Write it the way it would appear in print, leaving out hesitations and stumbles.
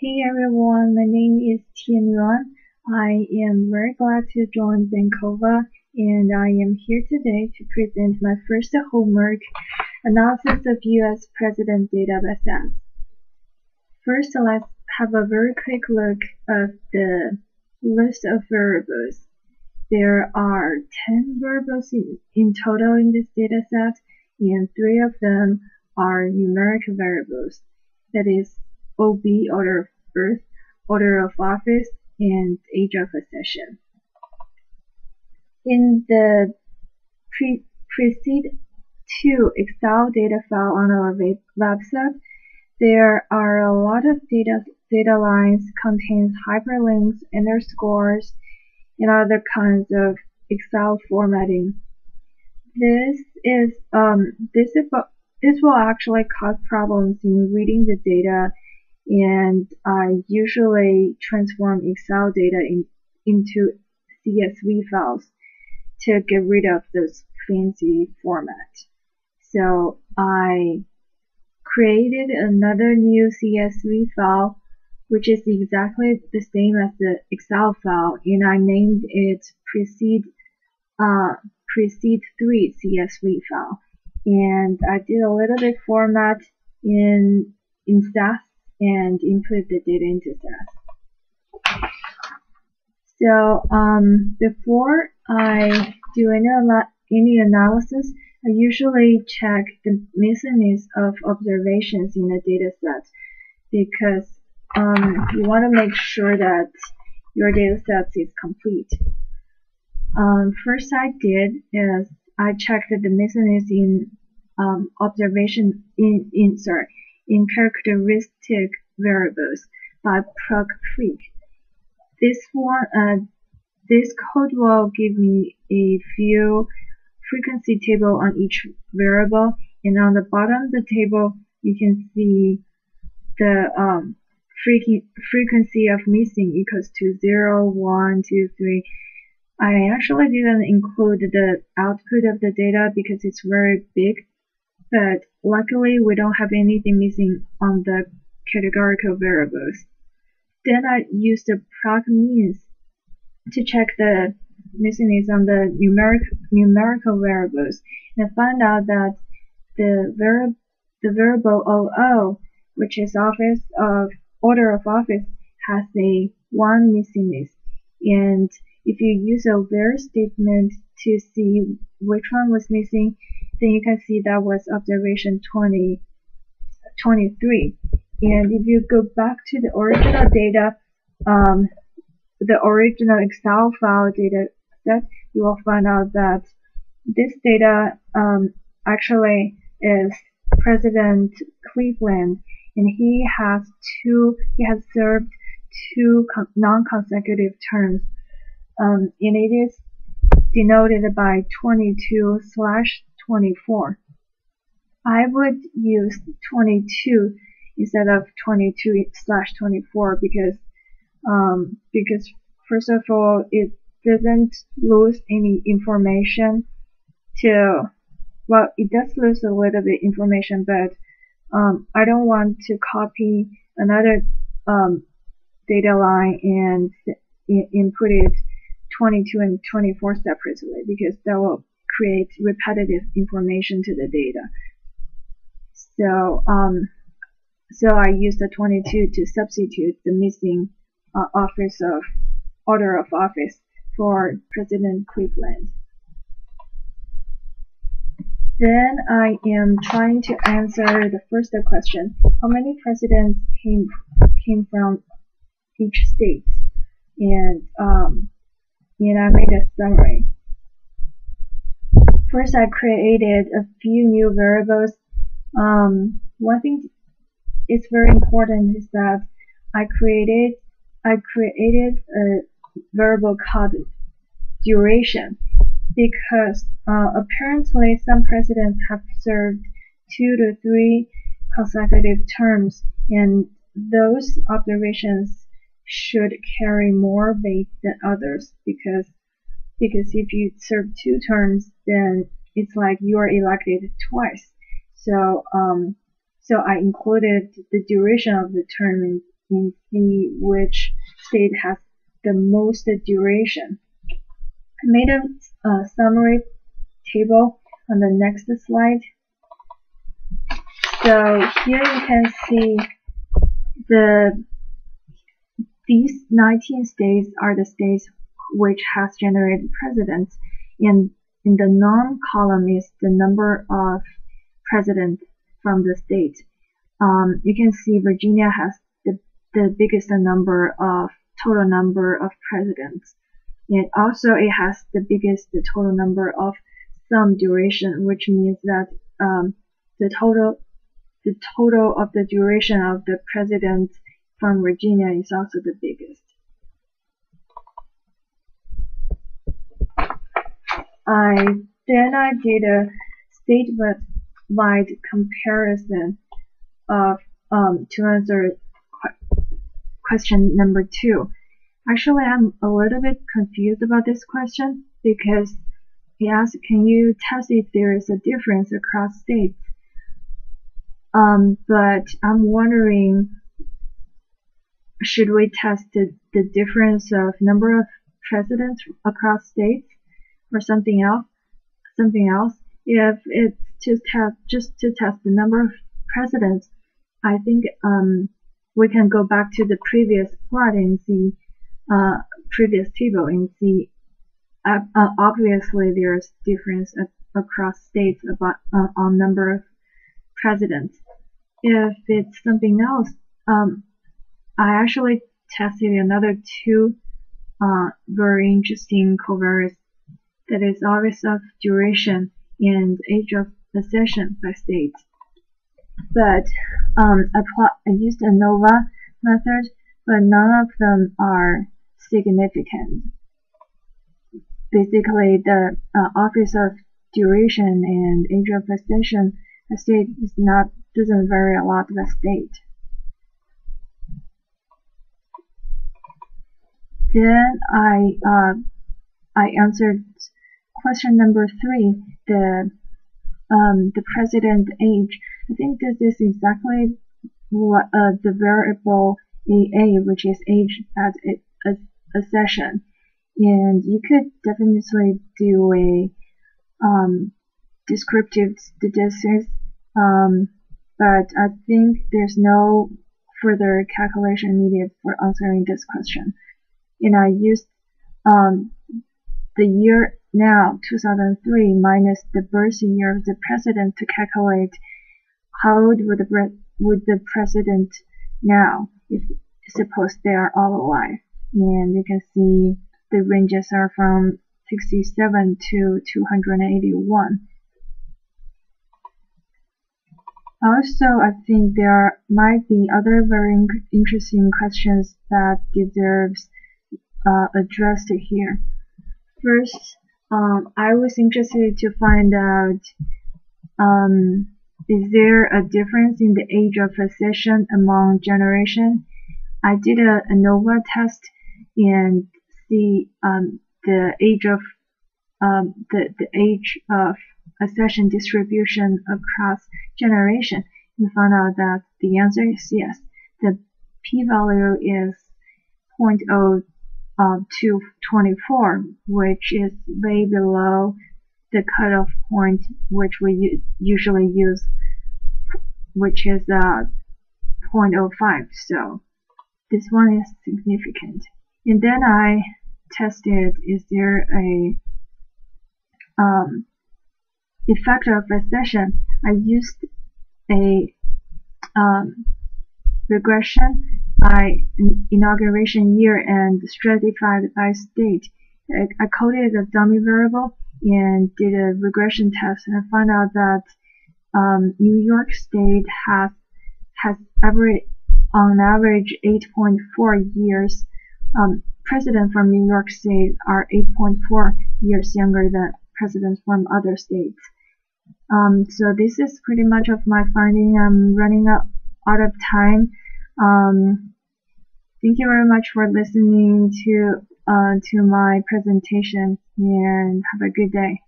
Hey everyone, my name is Tian Yuan. I am very glad to join Vancouver, and I am here today to present my first homework analysis of US President databases. First, let's have a very quick look at the list of variables. There are 10 variables in total in this dataset, and 3 of them are numeric variables. That is OB, order of birth, order of office, and age of accession. In the precede to Excel data file on our website, there are a lot of data lines, contains hyperlinks, underscores, and other kinds of Excel formatting. This will actually cause problems in reading the data, and I usually transform Excel data into CSV files to get rid of those fancy formats. So I created another new CSV file, which is exactly the same as the Excel file, and I named it precede 3 CSV file. And I did a little bit format in SAS and input the data into SAS. So before I do any analysis, I usually check the missingness of observations in the data set, because you want to make sure that your data set is complete. First I did is I checked the missingness in observation in characteristic variables by proc-freq. This code will give me a few frequency table on each variable, and on the bottom of the table you can see the frequency of missing equals to 0, 1, 2, 3. I actually didn't include the output of the data because it's very big, but luckily we don't have anything missing on the categorical variables. Then I used the proc means to check the missingness on the numerical variables, and I found out that the variable OO, which is order of office, has a 1 missingness, and if you use a where statement to see which one was missing, then you can see that was observation 23. And if you go back to the original data, the original Excel file data set, you will find out that this data actually is President Cleveland, and he has served 2 non-consecutive terms. And it is denoted by 22/24. I would use 22 instead of 22/24 because first of all, it doesn't lose any information it does lose a little bit information, but I don't want to copy another data line and input it 22 and 24 separately, because that will create repetitive information to the data. So I use the 22 to substitute the missing order of office for President Cleveland. Then I am trying to answer the first question: how many presidents came from each state? And I made a summary. First, I created a few new variables. One thing is very important is that I created a variable called duration, because apparently some presidents have served 2 to 3 consecutive terms, and those observations should carry more weight than others, because if you serve 2 terms, then it's like you are elected twice. So I included the duration of the term and see which state has the most duration. I made a summary table on the next slide. So here you can see these 19 states are the states which has generated presidents, and in the non-column is the number of presidents from the state. You can see Virginia has the biggest total number of presidents, and also it has the biggest total number of sum duration, which means that the total of the duration of the president from Virginia is also the biggest. Then I did a statewide comparison of to answer question number 2. Actually, I'm a little bit confused about this question because it asks, can you test if there is a difference across states? But I'm wondering, should we test the difference of number of presidents across states or something else? If it's just to test the number of presidents, I think we can go back to the previous plot and see previous table and see obviously there's difference across states about on number of presidents. If it's something else, I actually tested another 2 very interesting covariates, that is office of duration and age of accession by state. But I used a ANOVA method, but none of them are significant. Basically, the office of duration and age of accession by state doesn't vary a lot by state. Then I answered question number 3, the president age. I think this is exactly what the variable AA, which is age at accession, and you could definitely do a descriptive statistics, but I think there's no further calculation needed for answering this question. And I used the year now, 2003, minus the birth year of the president to calculate how old would the president now, if suppose they are all alive. And you can see the ranges are from 67 to 281. Also, I think there might be other very interesting questions that deserves addressed here. First, I was interested to find out, is there a difference in the age of accession among generation? I did a ANOVA test and see the age of accession distribution across generation, and found out that the answer is yes. The p-value is 0.0224, which is way below the cutoff point which we usually use, which is 0.05. So this one is significant. And then I tested, is there a effect of accession? I used a regression by inauguration year and stratified by state. I coded a dummy variable and did a regression test, and I found out that New York State has on average 8.4 years. Presidents from New York State are 8.4 years younger than presidents from other states. So this is pretty much of my finding. I'm running out of time. Thank you very much for listening to my presentation, and have a good day.